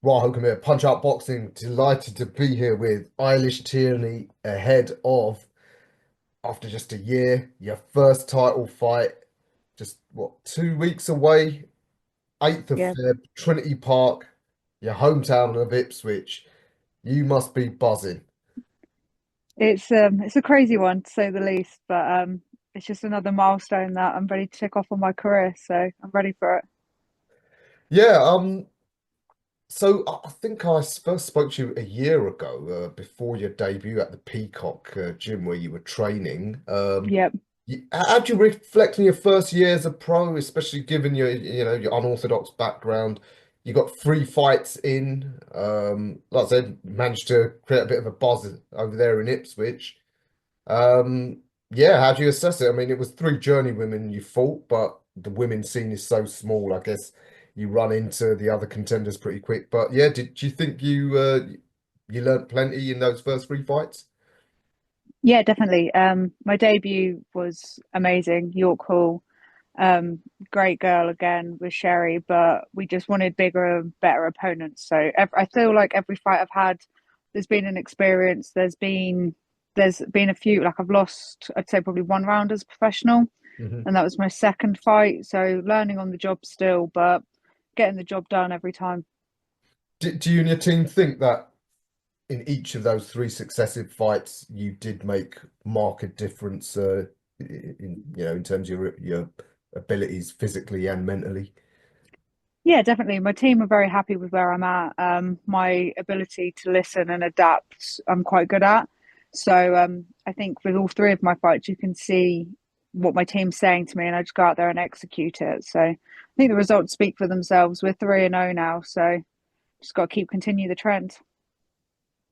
Welcome here, Punch Out Boxing. Delighted to be here with Eilish Tierney ahead of, after just a year, your first title fight. Just what, 2 weeks away, 8th of Yeah, Feb, Trinity Park, your hometown of Ipswich. You must be buzzing. it's a crazy one to say the least, but it's just another milestone that I'm ready to tick off on my career, so I'm ready for it. Yeah, so I think I first spoke to you a year ago, before your debut at the Peacock gym where you were training. Yep. How do you reflect on your first year as a pro, especially given your unorthodox background? You got 3 fights in. Like I said, managed to create a bit of a buzz over there in Ipswich. Yeah, how do you assess it? I mean, it was 3 journeywomen you fought, but the women's scene is so small. I guess you run into the other contenders pretty quick. But yeah, do you think you learnt plenty in those first 3 fights? Yeah, definitely. My debut was amazing. York Hall, um, great girl again with Sherry, but we just wanted bigger and better opponents. So I feel like every fight I've had, there's been an experience. There's been a few, like I've lost, I'd say probably one round as a professional, Hmm. and that was my second fight. So learning on the job still, but getting the job done every time. Do you and your team think that in each of those 3 successive fights, you did make marked difference, in terms of your abilities physically and mentally? Yeah, definitely. My team are very happy with where I'm at. My ability to listen and adapt, I'm quite good at. So I think with all three of my fights, you can see what my team's saying to me, and I just go out there and execute it. So I think the results speak for themselves. We're 3-0 now, so just got to keep continue the trend.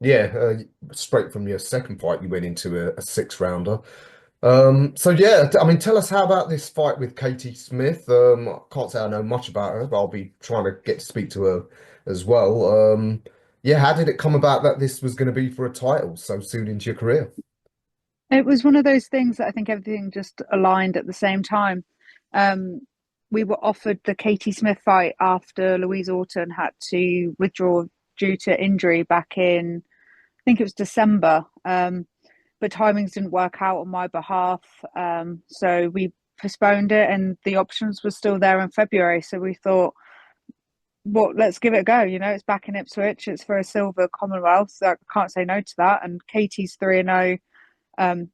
Yeah, straight from your second fight, you went into a 6 rounder. So yeah, I mean, tell us how about this fight with Katie Smith. I can't say I know much about her, but I'll be trying to get to speak to her as well. Yeah, how did it come about that this was going to be for a title so soon into your career? It was one of those things that I think everything just aligned at the same time. Um, we were offered the Katie Smith fight after Louise Orton had to withdraw due to injury back in, I think it was December. But timings didn't work out on my behalf. So we postponed it, and the options were still there in February. So we thought, well, let's give it a go. It's back in Ipswich. It's for a silver Commonwealth. So I can't say no to that. And Katie's 3-0. Um,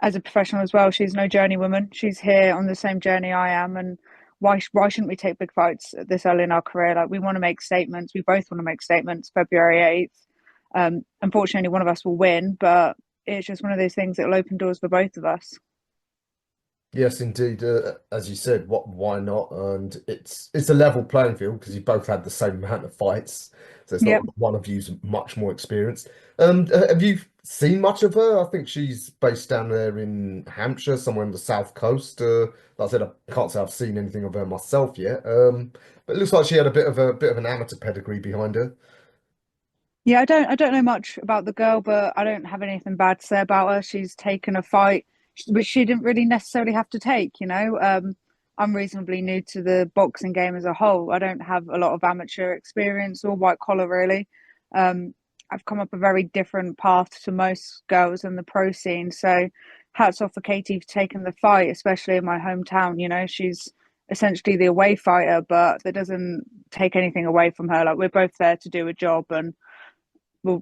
as a professional as well. She's no journeywoman. She's here on the same journey I am, and why shouldn't we take big fights this early in our career? Like, we want to make statements. We both want to make statements. February 8th. Unfortunately, one of us will win, but it's just one of those things that will open doors for both of us. Yes, indeed. As you said, why not? And it's a level playing field because you both had the same amount of fights, so it's not Yep. like one of you's much more experienced. Have you seen much of her? I think she's based down there in Hampshire, somewhere on the south coast. Like I said, I can't say I've seen anything of her myself yet. But it looks like she had a bit of an amateur pedigree behind her. Yeah, I don't know much about the girl, but I don't have anything bad to say about her. She's taken a fight which she didn't really necessarily have to take. I'm reasonably new to the boxing game as a whole. I don't have a lot of amateur experience or white collar really. Um, I've come up a very different path to most girls in the pro scene. So hats off for Katie for taking the fight, especially in my hometown. She's essentially the away fighter, but that doesn't take anything away from her. Like, we're both there to do a job, and well,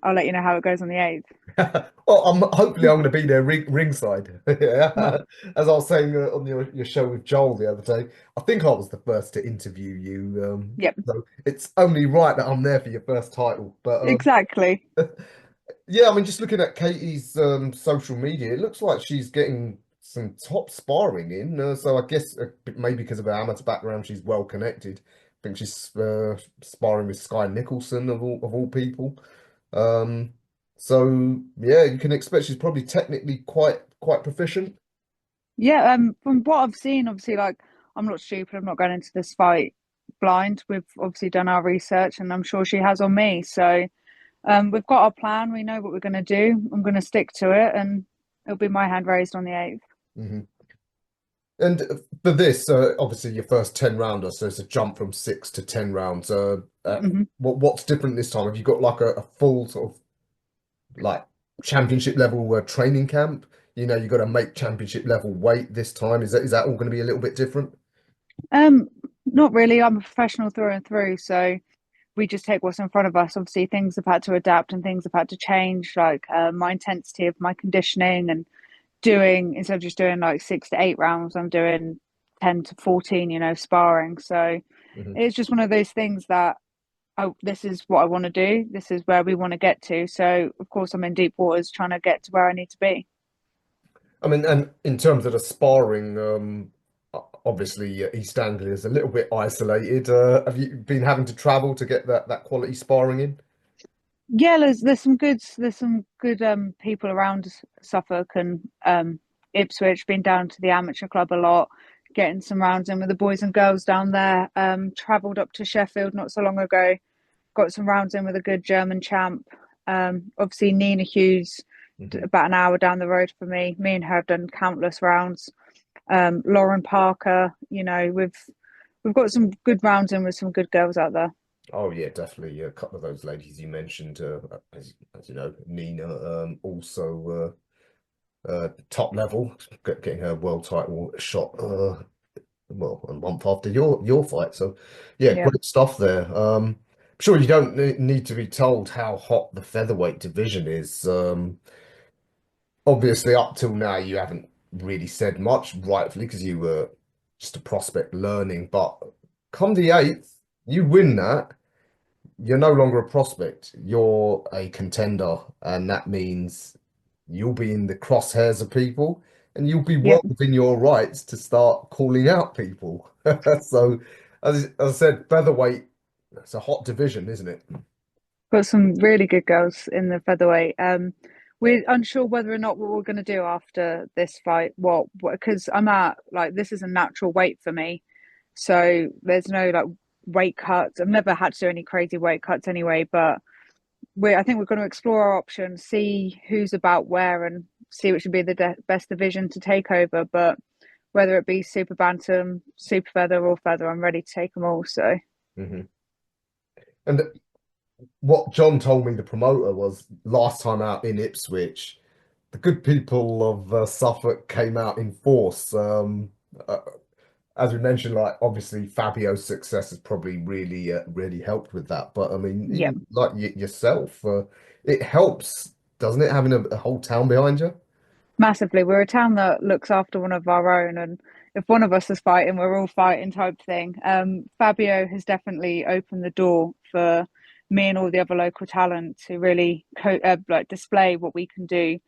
I'll let you know how it goes on the 8th. Well, hopefully I'm going to be there ringside. Yeah. As I was saying on your show with Joel the other day, I think I was the first to interview you. Yep, So it's only right that I'm there for your first title. But exactly. yeah, I mean, just looking at Katie's social media, it looks like she's getting some top sparring in. So I guess maybe because of her amateur background, she's well connected. I think she's sparring with Sky Nicholson of all people. Um, so yeah, you can expect she's probably technically quite proficient. Yeah, from what I've seen, obviously, like, I'm not stupid. I'm not going into this fight blind. We've obviously done our research, and I'm sure she has on me. So, we've got our plan. We know what we're going to do. I'm going to stick to it, and it'll be my hand raised on the 8th. Hmm. And for this, obviously your first 10 rounder, so it's a jump from 6 to 10 rounds. Mhm. What's different this time? Have you got like a full sort of like championship level training camp? You know, you got to make championship level weight this time. Is that all going to be a little bit different? Um, Not really. I'm a professional through and through, so we just take what's in front of us. Obviously, things have had to adapt and things have had to change, like my intensity of my conditioning and doing instead of just doing like 6 to 8 rounds, I'm doing 10 to 14, sparring. So Mhm. it's just one of those things that this is what I want to do. This is where we want to get to. So of course, I'm in deep waters trying to get to where I need to be. I mean, and in terms of the sparring, obviously East Anglia is a little bit isolated. Have you been having to travel to get that quality sparring in? Yeah, there's some good people around Suffolk and Ipswich. Been down to the amateur club a lot, getting some rounds in with the boys and girls down there. Travelled up to Sheffield not so long ago, got some rounds in with a good German champ. Obviously Nina Hughes, Mhm. about an hour down the road for me. Me and her have done countless rounds. Lauren Parker, we've got some good rounds in with some good girls out there. Oh yeah, definitely. A couple of those ladies you mentioned, as you know, Nina, also top level, getting her world title shot. Well, a month after your fight. So yeah, Yeah, great stuff there. I'm sure you don't need to be told how hot the featherweight division is. Obviously, up till now, you haven't really said much, rightfully, because you were just a prospect learning. But come the eighth, you win that. You're no longer a prospect. You're a contender, and that means you'll be in the crosshairs of people, and you'll be yeah. well within your rights to start calling out people. So, as I said, featherweight, it's a hot division, isn't it? Got some really good girls in the featherweight. We're unsure whether or not what we're going to do after this fight. What? Because I'm at like this is a natural weight for me, so there's no like weight cuts. I've never had to do any crazy weight cuts anyway. But I think we're going to explore our options, see who's about where, and see which would be the best division to take over. But whether it be super bantam, super feather, or feather, I'm ready to take them all. So Hmm. And what John told me, the promoter, was last time out in Ipswich, the good people of Suffolk came out in force. Uh, as we mentioned, like obviously Fabio's success has probably really helped with that. But I mean, yeah. even like yourself, it helps, doesn't it, having a whole town behind you? Massively. We're a town that looks after one of our own, and if one of us is fighting, we're all fighting type thing. Fabio has definitely opened the door for me and all the other local talent to really like display what we can do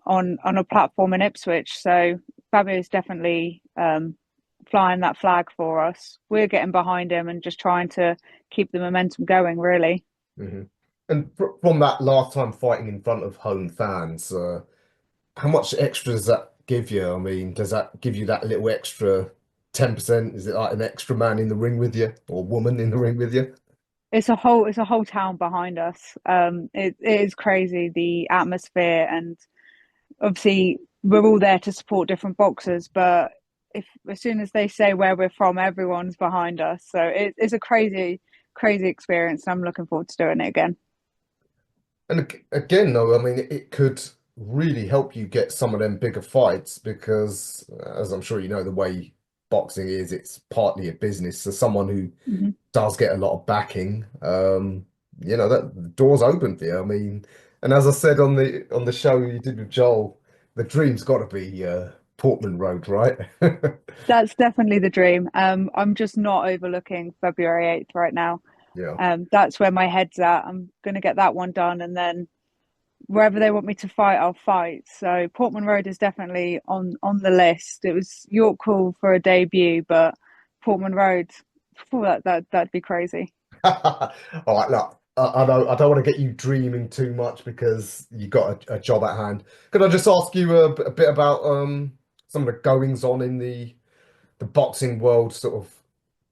on a platform in Ipswich. So Fabio is definitely flying that flag for us. We're getting behind him and just trying to keep the momentum going, really. Hmm. And from that last time fighting in front of home fans, how much extra does that give you? I mean, does that give you that little extra 10%? Is it like an extra man in the ring with you or woman in the ring with you? It's a whole town behind us. It is crazy the atmosphere, and obviously we're all there to support different boxers, but if as soon as they say where we're from, everyone's behind us. So it's a crazy experience, and I'm looking forward to doing it again. And again, though, I mean, it could really help you get some of them bigger fights because, as I'm sure you know, the way boxing is, it's partly a business. So someone who Mm-hmm. does get a lot of backing, that the door's open for you. I mean, and as I said on the show you did with Joel, the dream's got to be Portman Road, right? That's definitely the dream. I'm just not overlooking February 8th right now. Yeah. That's where my head's at. I'm gonna get that one done, and then wherever they want me to fight, I'll fight. So Portman Road is definitely on the list. It was York Hall for a debut, but Portman Road, that'd be crazy. All right, look, I know I don't want to get you dreaming too much because you got a job at hand. Could I just ask you a bit about some of the goings on in the boxing world, sort of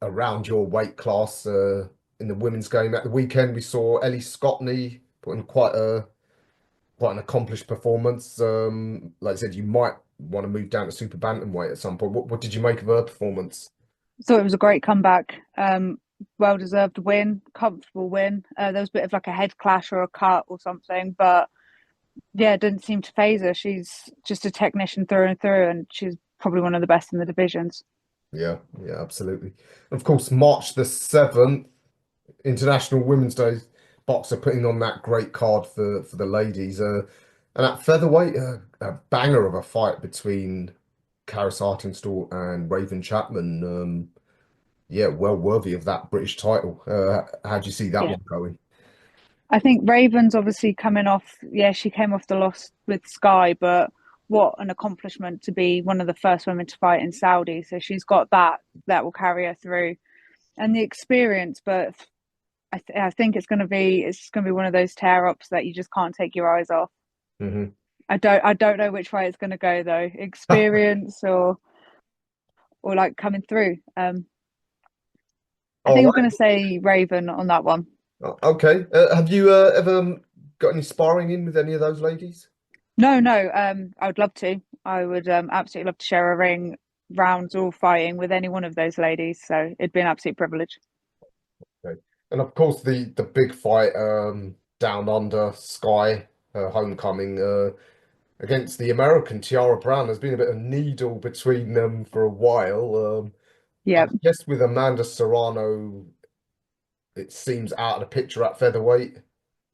around your weight class in the women's game? At the weekend, we saw Ellie Scottney put in quite an accomplished performance. Like I said, you might want to move down to super bantamweight at some point. What did you make of her performance? So it was a great comeback. Well deserved win, comfortable win. There was a bit of like a head clash or a cut or something, but yeah, it didn't seem to phase her. She's just a technician through and through, and she's probably one of the best in the divisions. Yeah, yeah, absolutely. Of course, March the 7th, International Women's Day, boxer putting on that great card for the ladies. And at featherweight, a banger of a fight between Karis Hartenstall and Raven Chapman. Yeah, well worthy of that British title. How do you see that Yeah. one going? I think Raven's obviously coming off, yeah, she came off the loss with Sky, but what an accomplishment to be one of the first women to fight in Saudi. So she's got that will carry her through and the experience, but I think it's going to be one of those tear ups that you just can't take your eyes off. Hmm. I don't know which way it's going to go though, experience or like coming through. I All think I'm right. going to say Raven on that one. Okay. Have you ever got any sparring in with any of those ladies? No, no. I would love to. I would absolutely love to share a ring, rounds, or fighting with any one of those ladies. So it'd be an absolute privilege. Okay. And of course, the big fight down under Sky, homecoming against the American Tiara Brown. There's been a bit of needle between them for a while. I Yeah. guess with Amanda Serrano, it seems out of the picture at featherweight.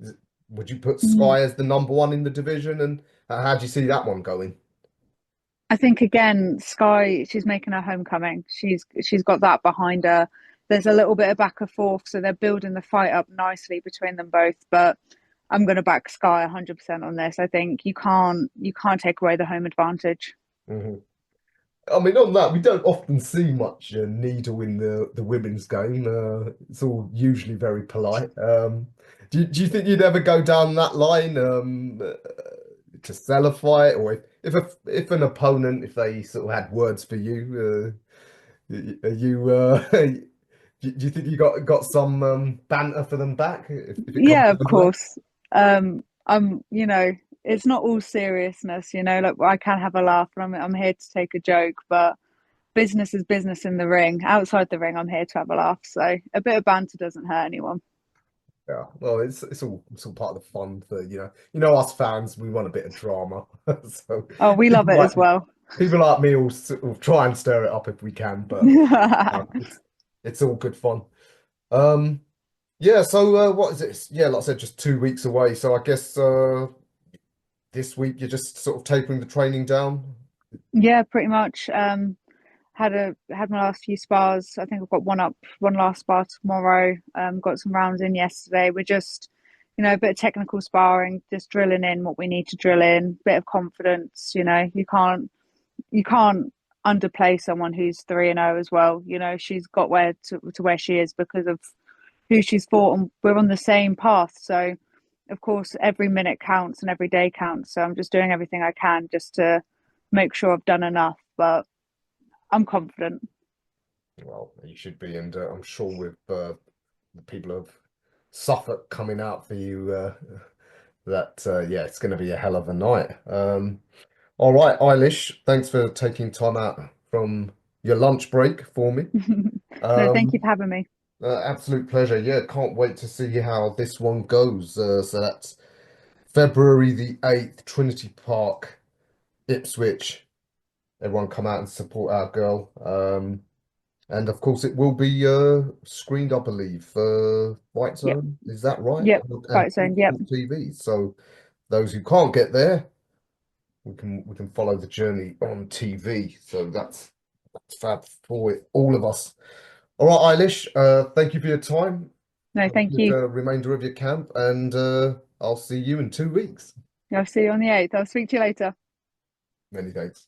Is Would you put Mm. Sky as the number one in the division? And how do you see that one going? I think again, Sky, she's making her homecoming. She's got that behind her. There's a little bit of back and forth, so they're building the fight up nicely between them both. But I'm going to back Sky 100% on this. I think you can't take away the home advantage. Mhm. I mean, on that, we don't often see much needle in the women's game. It's all usually very polite. Do you think you'd ever go down that line to sell a fight, or if an opponent, if they sort of had words for you, are you do you think you got some banter for them back if it comes Yeah, to of the blow? course. It's not all seriousness, like I can have a laugh and I'm here to take a joke, but business is business in the ring. Outside the ring, I'm here to have a laugh. So a bit of banter doesn't hurt anyone. Yeah, well, it's all part of the fun for us fans. We want a bit of drama, so Oh, we love people it like as well. people like me will sort of try and stir it up if we can, but Yeah, it's all good fun. Um, yeah. So what is it? Yeah, like I said, just 2 weeks away. So I guess this week you're just sort of tapering the training down. pretty much. Had my last few spars. I think I've got one last spar tomorrow. Got some rounds in yesterday. We're just, a bit of technical sparring, just drilling in what we need to drill in. Bit of confidence. You can't underplay someone who's 3-0 as well. She's got to where she is because of who she's fought, and we're on the same path. So, of course, every minute counts and every day counts. So I'm just doing everything I can just to make sure I've done enough. But I'm confident. Well, you should be, and I'm sure with the people of Suffolk coming out for you, that yeah, it's going to be a hell of a night. All right, Eilish, thanks for taking time out from your lunch break for me. No, thank you Um, for having me. Absolute pleasure. Yeah, can't wait to see how this one goes. So that's February the 8th, Trinity Park, Ipswich. Everyone come out and support our girl. And of course, it will be screened, I believe, Yep, fightzone. Is that right? yep, And fight zone. Yep. Sport TV. So those who can't get there, we can follow the journey on TV. So that's fab for all of us. All right, Eilish, thank you for your time. No, Have a thank good you. remainder of your camp, and I'll see you in 2 weeks. I'll see you on the 8th. I'll speak to you later. Many thanks.